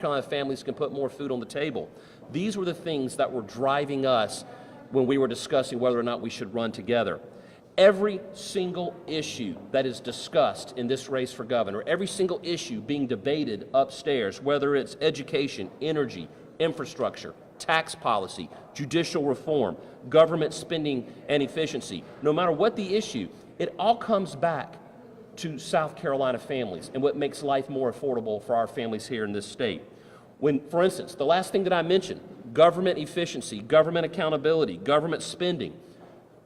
Carolina families can put more food on the table. These were the things that were driving us when we were discussing whether or not we should run together. Every single issue that is discussed in this race for governor, every single issue being debated upstairs, whether it's education, energy, infrastructure, tax policy, judicial reform, government spending and efficiency, no matter what the issue, it all comes back to South Carolina families and what makes life more affordable for our families here in this state. When, for instance, the last thing that I mentioned, government efficiency, government accountability, government spending.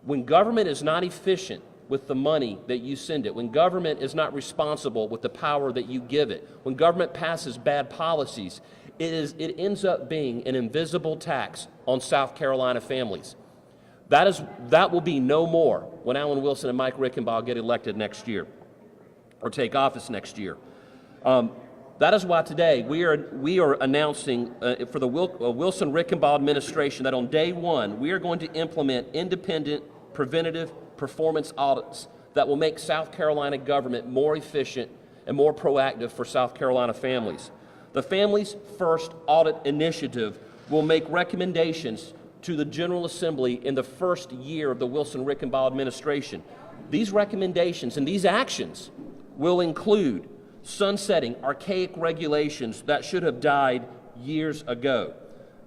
When government is not efficient with the money that you send it, when government is not responsible with the power that you give it, when government passes bad policies, it ends up being an invisible tax on South Carolina families. That will be no more when Alan Wilson and Mike Reichenbach get elected next year or take office next year. That is why today we are announcing for the Wilson Reichenbach administration that on day one we are going to implement independent preventative performance audits that will make South Carolina government more efficient and more proactive for South Carolina families. The Families First Audit Initiative will make recommendations to the General Assembly in the first year of the Wilson Reichenbach administration. These recommendations and these actions will include sunsetting archaic regulations that should have died years ago.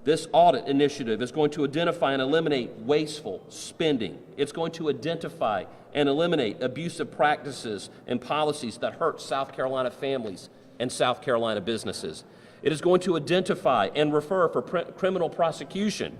This audit initiative is going to identify and eliminate wasteful spending. It's going to identify and eliminate abusive practices and policies that hurt South Carolina families and South Carolina businesses. It is going to identify and refer for criminal prosecution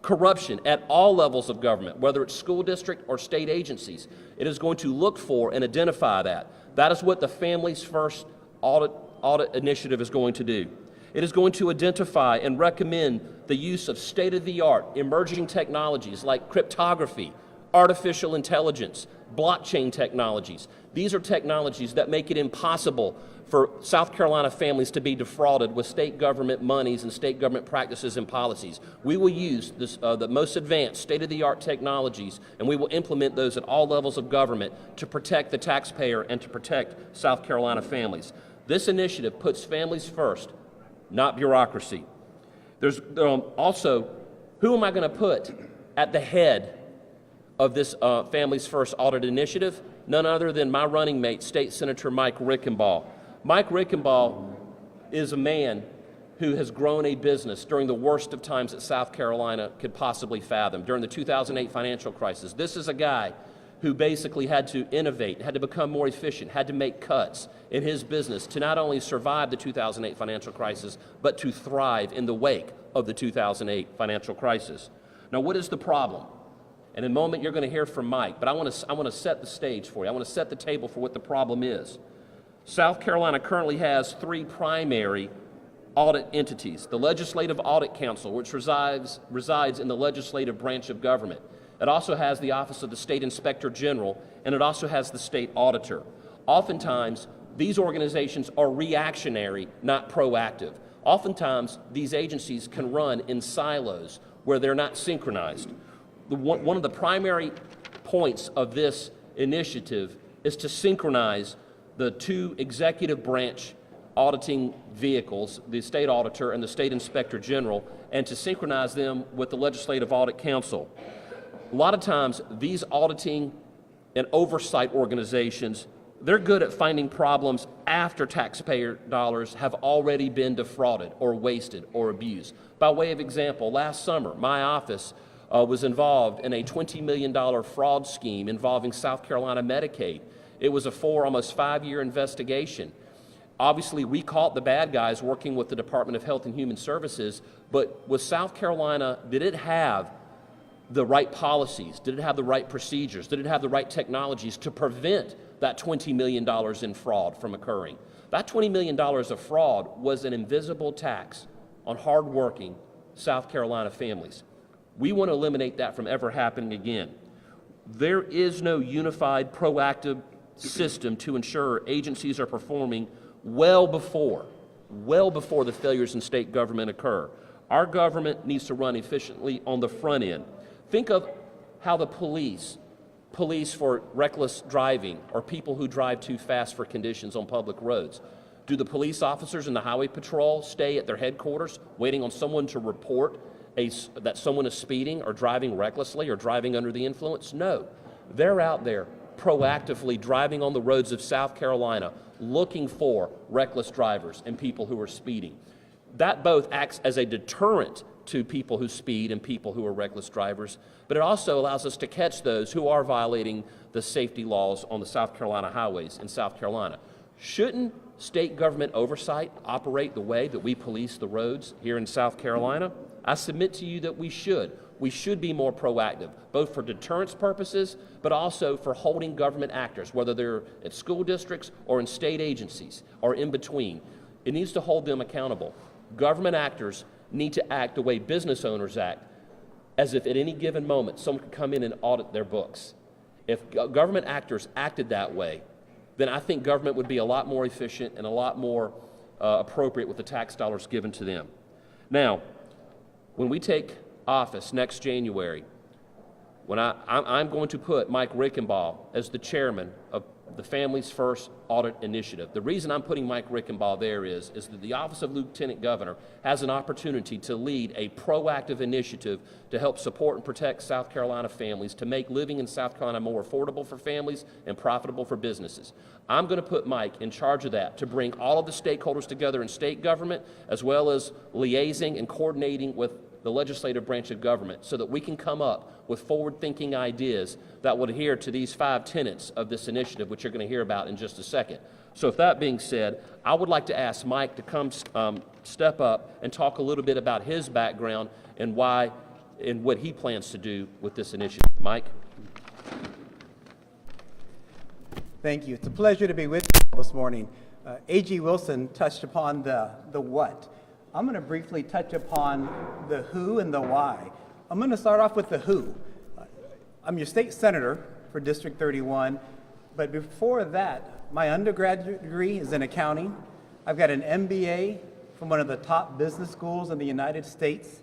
corruption at all levels of government, whether it's school district or state agencies. It is going to look for and identify that. That is what the Families First Audit Initiative is going to do. It is going to identify and recommend the use of state-of-the-art emerging technologies like cryptography, artificial intelligence, blockchain technologies. These are technologies that make it impossible for South Carolina families to be defrauded with state government monies and state government practices and policies. We will use the most advanced state-of-the-art technologies, and we will implement those at all levels of government to protect the taxpayer and to protect South Carolina families. This initiative puts families first, not bureaucracy. There's also, who am I going to put at the head of this Families First Audit Initiative? None other than my running mate, State Senator Mike Reichenbach. Mike Reichenbach is a man who has grown a business during the worst of times that South Carolina could possibly fathom, during the 2008 financial crisis. This is a guy who basically had to innovate, had to become more efficient, had to make cuts in his business to not only survive the 2008 financial crisis, but to thrive in the wake of the 2008 financial crisis. Now, what is the problem? And in a moment, you're going to hear from Mike, but I want to set the stage for you. I want to set the table for what the problem is. South Carolina currently has three primary audit entities: the Legislative Audit Council, which resides in the legislative branch of government. It also has the Office of the State Inspector General, and it also has the State Auditor. Oftentimes, these organizations are reactionary, not proactive. Oftentimes, these agencies can run in silos where they're not synchronized. One of the primary points of this initiative is to synchronize the two executive branch auditing vehicles, the State Auditor and the State Inspector General, and to synchronize them with the Legislative Audit Council. A lot of times, these auditing and oversight organizations, they're good at finding problems after taxpayer dollars have already been defrauded or wasted or abused. By way of example, last summer, my office was involved in a $20 million fraud scheme involving South Carolina Medicaid. It was a almost 5-year investigation. Obviously, we caught the bad guys working with the Department of Health and Human Services, but was South Carolina, did it have the right policies? Did it have the right procedures? Did it have the right technologies to prevent that $20 million in fraud from occurring? That $20 million of fraud was an invisible tax on hardworking South Carolina families. We want to eliminate that from ever happening again. There is no unified, proactive system to ensure agencies are performing well before the failures in state government occur. Our government needs to run efficiently on the front end. Think of how the police for reckless driving or people who drive too fast for conditions on public roads. Do the police officers in the highway patrol stay at their headquarters waiting on someone to report that someone is speeding or driving recklessly or driving under the influence? No. They're out there proactively driving on the roads of South Carolina looking for reckless drivers and people who are speeding. That both acts as a deterrent to people who speed and people who are reckless drivers, but it also allows us to catch those who are violating the safety laws on the South Carolina highways in South Carolina. Shouldn't state government oversight operate the way that we police the roads here in South Carolina? I submit to you that we should. We should be more proactive, both for deterrence purposes, but also for holding government actors, whether they're at school districts or in state agencies or in between. It needs to hold them accountable. Government actors need to act the way business owners act, as if at any given moment someone could come in and audit their books. If government actors acted that way, then I think government would be a lot more efficient and a lot more appropriate with the tax dollars given to them. Now, when we take office next January, when I'm going to put Mike Reichenbach as the chairman of the Families First Audit Initiative. The reason I'm putting Mike Reichenbach there is that the Office of Lieutenant Governor has an opportunity to lead a proactive initiative to help support and protect South Carolina families, to make living in South Carolina more affordable for families and profitable for businesses. I'm going to put Mike in charge of that, to bring all of the stakeholders together in state government, as well as liaising and coordinating with the legislative branch of government, so that we can come up with forward-thinking ideas that would adhere to these 5 tenets of this initiative, which you're going to hear about in just a second. So with that being said, I would like to ask Mike to come step up and talk a little bit about his background and why and what he plans to do with this initiative. Mike? Thank you. It's a pleasure to be with you all this morning. A.G. Wilson touched upon the what. I'm going to briefly touch upon the who and the why. I'm going to start off with the who. I'm your state senator for District 31, but before that, my undergraduate degree is in accounting. I've got an MBA from one of the top business schools in the United States.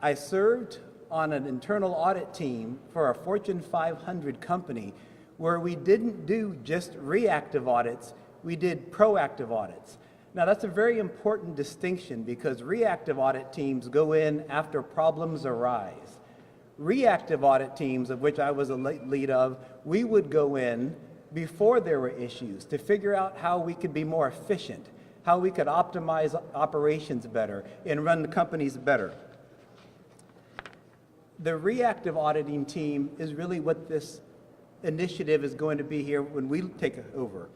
I served on an internal audit team for a Fortune 500 company where we didn't do just reactive audits, we did proactive audits. Now, that's a very important distinction because reactive audit teams go in after problems arise. Reactive audit teams, of which I was a lead of, we would go in before there were issues to figure out how we could be more efficient, how we could optimize operations better and run the companies better. The reactive auditing team is really what this initiative is going to be here when we take over.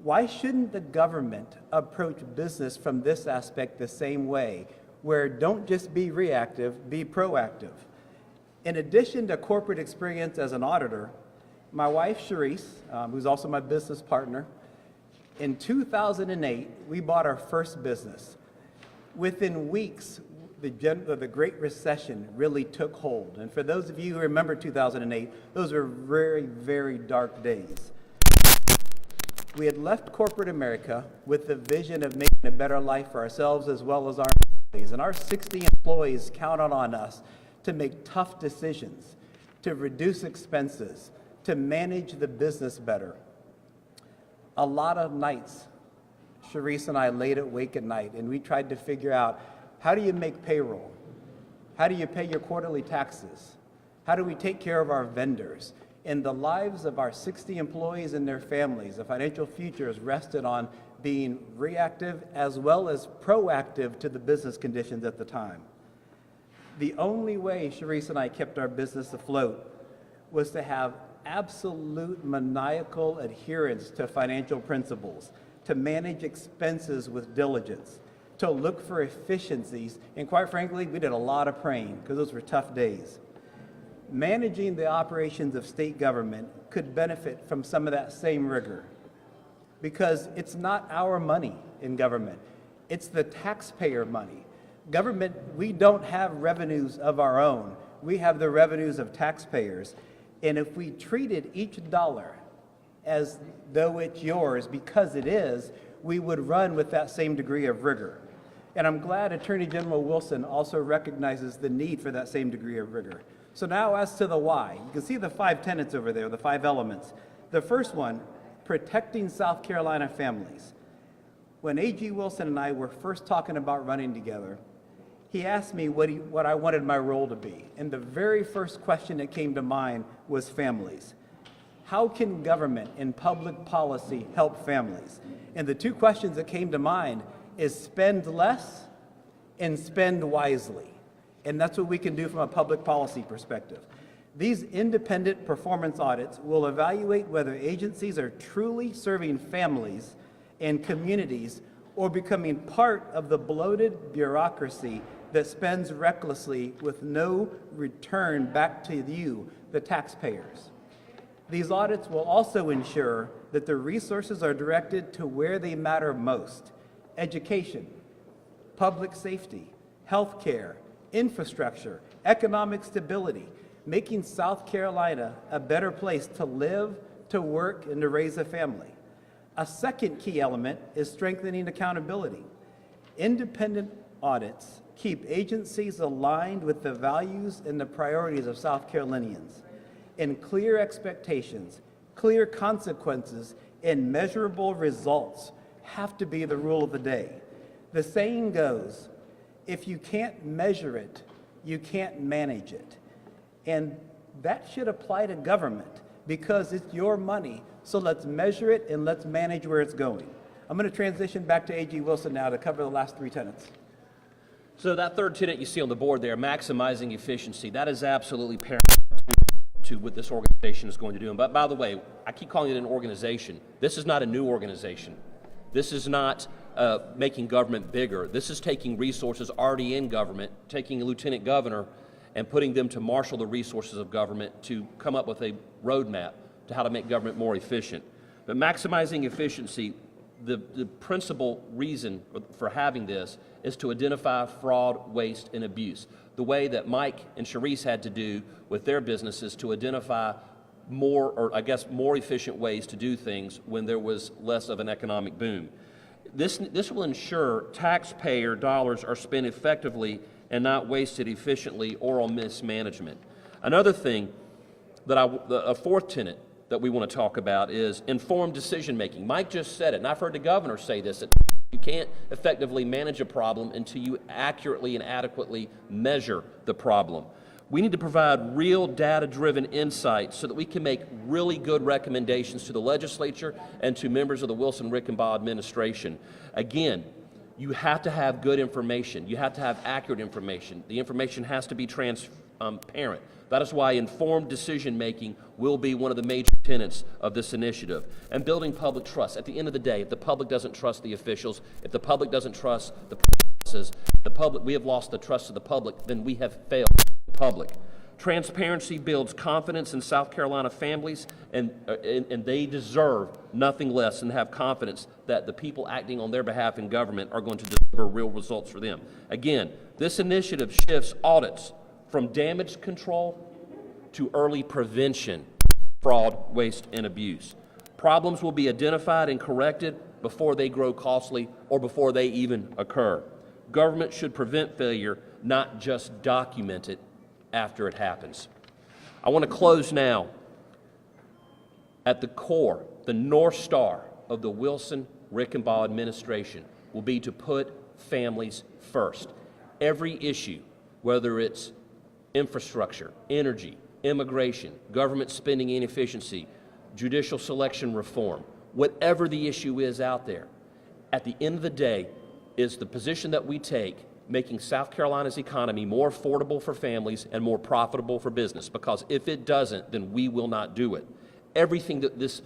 Why shouldn't the government approach business from this aspect the same way, where don't just be reactive, be proactive? In addition to corporate experience as an auditor, my wife, Sharice, who's also my business partner, in 2008, we bought our first business. Within weeks, the Great Recession really took hold. And for those of you who remember 2008, those were very, very dark days. We had left corporate America with the vision of making a better life for ourselves as well as our employees. And our 60 employees counted on us to make tough decisions, to reduce expenses, to manage the business better. A lot of nights, Sharice and I laid awake at night, and we tried to figure out, how do you make payroll? How do you pay your quarterly taxes? How do we take care of our vendors? In the lives of our 60 employees and their families, the financial future is rested on being reactive as well as proactive to the business conditions at the time. The only way Sharice and I kept our business afloat was to have absolute maniacal adherence to financial principles, to manage expenses with diligence, to look for efficiencies, and quite frankly, we did a lot of praying because those were tough days. Managing the operations of state government could benefit from some of that same rigor because it's not our money in government, it's the taxpayer money. Government, we don't have revenues of our own, we have the revenues of taxpayers. And if we treated each dollar as though it's yours because it is, we would run with that same degree of rigor. And I'm glad Attorney General Wilson also recognizes the need for that same degree of rigor. So now as to the why, you can see the 5 tenets over there, the 5 elements. The first one, protecting South Carolina families. When A.G. Wilson and I were first talking about running together, he asked me what I wanted my role to be. And the very first question that came to mind was families. How can government and public policy help families? And the two questions that came to mind is spend less and spend wisely. And that's what we can do from a public policy perspective. These independent performance audits will evaluate whether agencies are truly serving families and communities or becoming part of the bloated bureaucracy that spends recklessly with no return back to you, the taxpayers. These audits will also ensure that the resources are directed to where they matter most: education, public safety, healthcare, infrastructure, economic stability, making South Carolina a better place to live, to work, and to raise a family. A second key element is strengthening accountability. Independent audits keep agencies aligned with the values and the priorities of South Carolinians. And clear expectations, clear consequences, and measurable results have to be the rule of the day. The saying goes, if you can't measure it, you can't manage it. And that should apply to government because it's your money. So let's measure it and let's manage where it's going. I'm going to transition back to A.G. Wilson now to cover the last three tenets. So that third tenet you see on the board there, maximizing efficiency, that is absolutely paramount to what this organization is going to do. And by the way, I keep calling it an organization. This is not a new organization. This is not making government bigger. This is taking resources already in government, taking a lieutenant governor and putting them to marshal the resources of government to come up with a roadmap to how to make government more efficient. But maximizing efficiency, the principal reason for having this is to identify fraud, waste, and abuse. The way that Mike and Sharice had to do with their businesses to identify more efficient ways to do things when there was less of an economic boom. This will ensure taxpayer dollars are spent effectively and not wasted efficiently or on mismanagement. Another thing a fourth tenet that we want to talk about is informed decision making. Mike just said it, and I've heard the governor say this, that you can't effectively manage a problem until you accurately and adequately measure the problem. We need to provide real data-driven insights so that we can make really good recommendations to the legislature and to members of the Wilson Reichenbach administration. Again, you have to have good information. You have to have accurate information. The information has to be transparent. That is why informed decision-making will be one of the major tenets of this initiative. And building public trust. At the end of the day, if the public doesn't trust the officials, if the public doesn't trust the processes, we have lost the trust of the public, then we have failed the public. Transparency builds confidence in South Carolina families, and they deserve nothing less than have confidence that the people acting on their behalf in government are going to deliver real results for them. Again, this initiative shifts audits from damage control to early prevention, fraud, waste, and abuse. Problems will be identified and corrected before they grow costly or before they even occur. Government should prevent failure, not just document it after it happens. I want to close now. At the core, the North Star of the Wilson Reichenbach administration will be to put families first. Every issue, whether it's infrastructure, energy, immigration, government spending inefficiency, judicial selection reform, whatever the issue is out there, at the end of the day is the position that we take making South Carolina's economy more affordable for families and more profitable for business, because if it doesn't, then we will not do it. Everything that this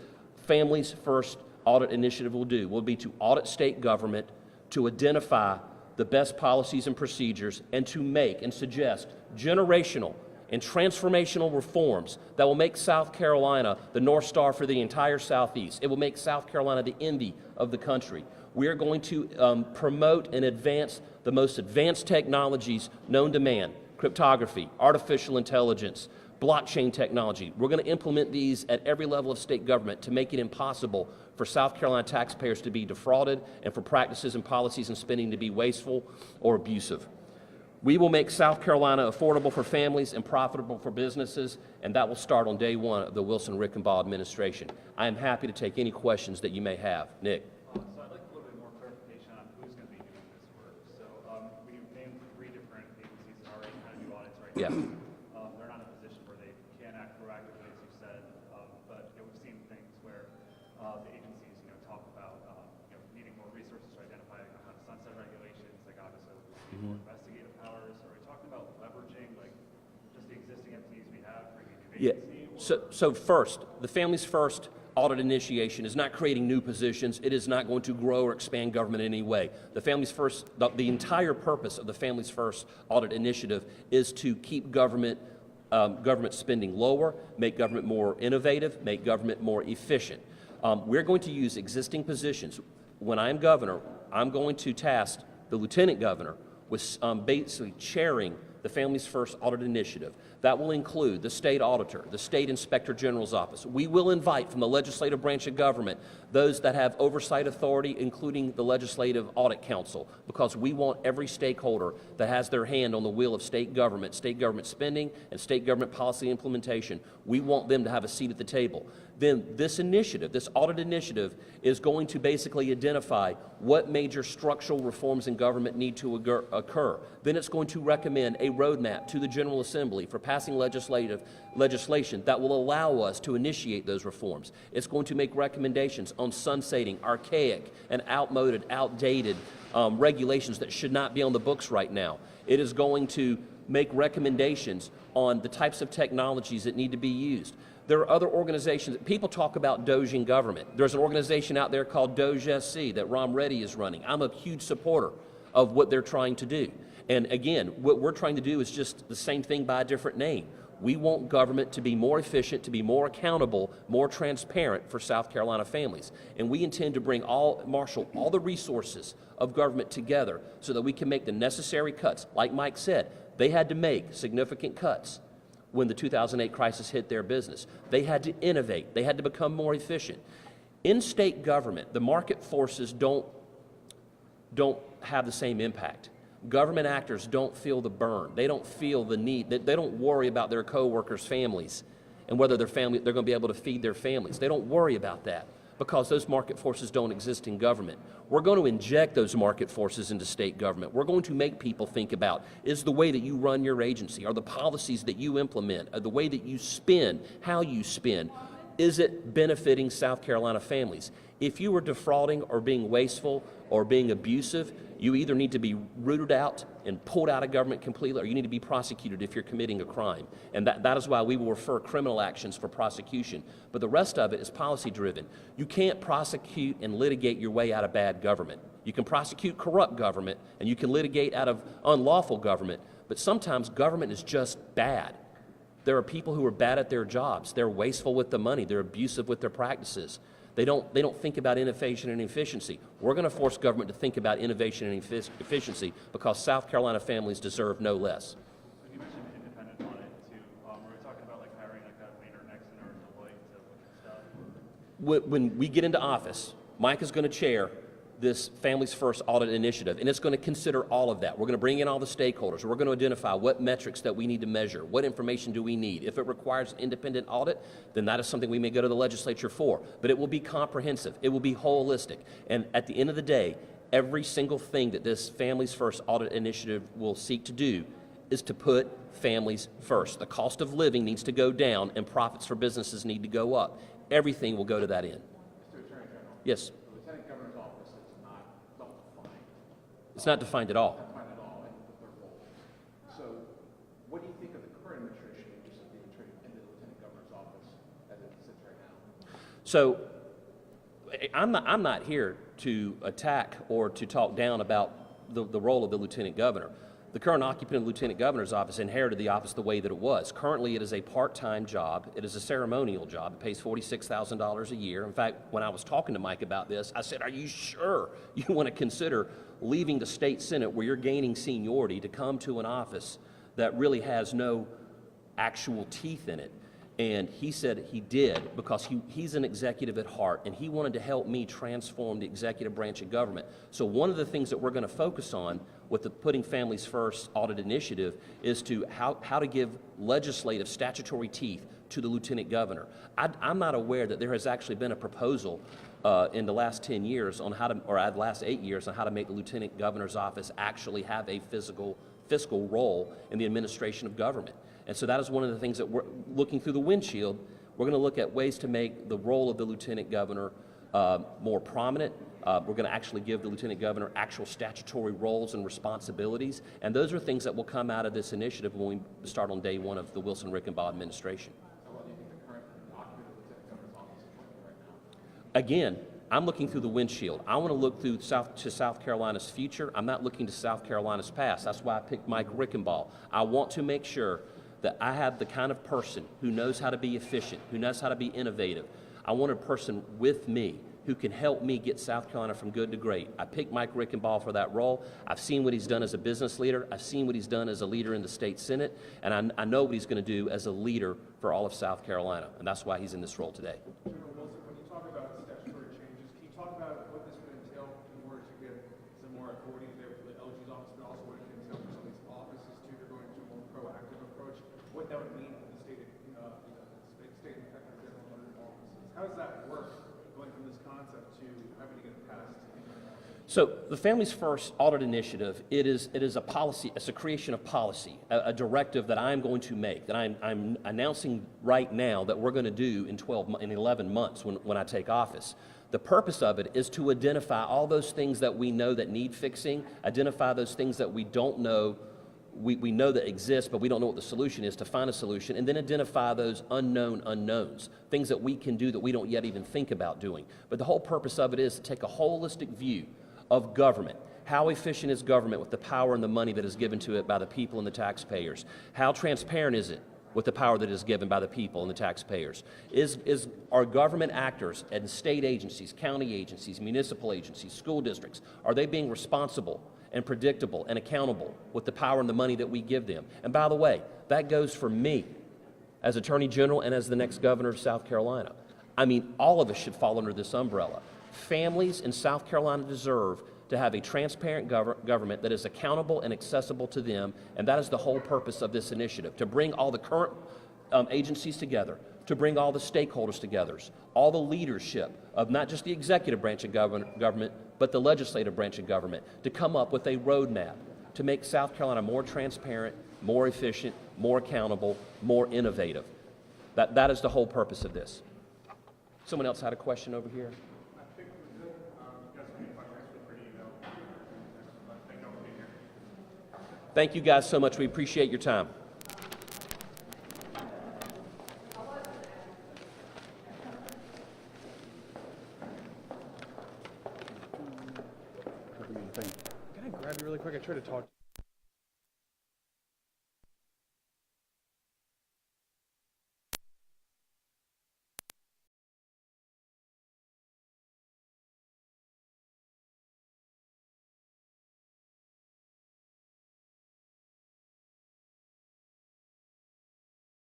Families First audit initiative will be to audit state government, to identify the best policies and procedures, and to make and suggest generational and transformational reforms that will make South Carolina the North Star for the entire Southeast. It will make South Carolina the envy of the country. We are going to promote and advance the most advanced technologies known to man: cryptography, artificial intelligence, blockchain technology. We're going to implement these at every level of state government to make it impossible for South Carolina taxpayers to be defrauded and for practices and policies and spending to be wasteful or abusive. We will make South Carolina affordable for families and profitable for businesses, and that will start on day one of the Wilson Reichenbach administration. I am happy to take any questions that you may have. Nick. So I'd like a little bit more clarification Yeah. They're not in a position where they can act proactively, as you said, but we've seen things where the agencies, talk about needing more resources to identify kind of sunset regulations, like obviously more investigative powers. Are we talking about leveraging just the existing entities we have, bringing a new Yeah. agency? So first, the Families First audit initiation is not creating new positions. It is not going to grow or expand government in any way. The Families First, the entire purpose of the Families First audit initiative is to keep government spending lower, make government more innovative, make government more efficient. We're going to use existing positions. When I'm governor, I'm going to task the lieutenant governor with basically chairing the Families First audit initiative. That will include the state auditor, the state inspector general's office. We will invite from the legislative branch of government those that have oversight authority, including the legislative audit council, because we want every stakeholder that has their hand on the wheel of state government spending, and state government policy implementation. We want them to have a seat at the table. Then this initiative, this audit initiative, is going to basically identify what major structural reforms in government need to occur. Then it's going to recommend a roadmap to the General Assembly for passing legislation that will allow us to initiate those reforms. It's going to make recommendations on sunsetting archaic and outdated regulations that should not be on the books right now. It is going to make recommendations on the types of technologies that need to be used. There are other organizations. People talk about Doge in government. There's an organization out there called Doge SC that Ram Reddy is running. I'm a huge supporter of what they're trying to do. And again, what we're trying to do is just the same thing by a different name. We want government to be more efficient, to be more accountable, more transparent for South Carolina families. And we intend to marshal all the resources of government together so that we can make the necessary cuts. Like Mike said, they had to make significant cuts when the 2008 crisis hit their business. They had to innovate. They had to become more efficient. In state government, the market forces don't have the same impact. Government actors don't feel the burn. They don't feel the need. They don't worry about their coworkers' families and whether they're going to be able to feed their families. They don't worry about that because those market forces don't exist in government. We're going to inject those market forces into state government. We're going to make people think about, is the way that you run your agency, are the policies that you implement, are the way that you spend, how you spend, is it benefiting South Carolina families? If you are defrauding or being wasteful or being abusive, you either need to be rooted out and pulled out of government completely, or you need to be prosecuted if you're committing a crime. And that is why we will refer criminal actions for prosecution. But the rest of it is policy driven. You can't prosecute and litigate your way out of bad government. You can prosecute corrupt government and you can litigate out of unlawful government, but sometimes government is just bad. There are people who are bad at their jobs. They're wasteful with the money. They're abusive with their practices. They don't think about innovation and efficiency. We're going to force government to think about innovation and efficiency because South Carolina families deserve no less. You mentioned independent audit too. Were we talking about hiring a Wayne or Nexon or Deloitte to look at stuff? When we get into office, Mike is going to chair this Families First audit initiative, and it's going to consider all of that. We're going to bring in all the stakeholders. We're going to identify what metrics that we need to measure, what information do we need. If it requires independent audit, then that is something we may go to the legislature for, but it will be comprehensive. It will be holistic, and at the end of the day, every single thing that this Families First audit initiative will seek to do is to put families first. The cost of living needs to go down, and profits for businesses need to go up. Everything will go to that end. Mr. Attorney General. Yes. The Lieutenant Governor's office is not defined. It's not defined at all. Not defined at all in their role. So, what do you think of the current administration use of the Lieutenant Governor's office as it sits right now? So, I'm not here to attack or to talk down about the role of the Lieutenant Governor. The current occupant of the Lieutenant Governor's office inherited the office the way that it was. Currently, it is a part-time job. It is a ceremonial job. It pays $46,000 a year. In fact, when I was talking to Mike about this, I said, are you sure you want to consider leaving the state Senate where you're gaining seniority to come to an office that really has no actual teeth in it? And he said he did because he's an executive at heart, and he wanted to help me transform the executive branch of government. So one of the things that we're going to focus on with the Putting Families First audit initiative is to how to give legislative statutory teeth to the Lieutenant Governor. I'm not aware that there has actually been a proposal in the last 10 years on how to, or the last 8 years on how to make the Lieutenant Governor's office actually have a physical fiscal role in the administration of government. And so that is one of the things that we're looking through the windshield. We're going to look at ways to make the role of the lieutenant governor more prominent. We're going to actually give the lieutenant governor actual statutory roles and responsibilities. And those are things that will come out of this initiative when we start on day one of the Wilson Reichenbach administration. Again, I'm looking through the windshield. I want to look through South Carolina's future. I'm not looking to South Carolina's past. That's why I picked Mike Reichenbach. I want to make sure that I have the kind of person who knows how to be efficient, who knows how to be innovative. I want a person with me who can help me get South Carolina from good to great. I picked Mike Reichenbach for that role. I've seen what he's done as a business leader. I've seen what he's done as a leader in the state Senate, and I know what he's going to do as a leader for all of South Carolina, and that's why he's in this role today. General Wilson, when you talk about statutory changes, can you talk about what this would entail in order to get some more authority there for the LG's office, but also what it can entail for some of these offices too? They're going to a more proactive approach. What that would mean for the state and federal general offices. How does that work? Going from this concept to having to get it passed? So the Families First Audit Initiative, it is a policy, it's a creation of policy, a directive that I'm going to make, that I'm announcing right now that we're going to do in 11 months when I take office. The purpose of it is to identify all those things that we know that need fixing, identify those things that we don't know, we know that exist, but we don't know what the solution is, to find a solution, and then identify those unknown unknowns, things that we can do that we don't yet even think about doing. But the whole purpose of it is to take a holistic view of government. How efficient is government with the power and the money that is given to it by the people and the taxpayers? How transparent is it with the power that is given by the people and the taxpayers? Are government actors and state agencies, county agencies, municipal agencies, school districts, are they being responsible and predictable and accountable with the power and the money that we give them? And by the way, that goes for me as Attorney General and as the next governor of South Carolina. I mean, all of us should fall under this umbrella. Families in South Carolina deserve to have a transparent government that is accountable and accessible to them, and that is the whole purpose of this initiative, to bring all the current agencies together, to bring all the stakeholders together, all the leadership of not just the executive branch of government, but the legislative branch of government, to come up with a roadmap to make South Carolina more transparent, more efficient, more accountable, more innovative. That is the whole purpose of this. Someone else had a question over here? Thank you guys so much. We appreciate your time. Can I grab you really quick? I tried to talk.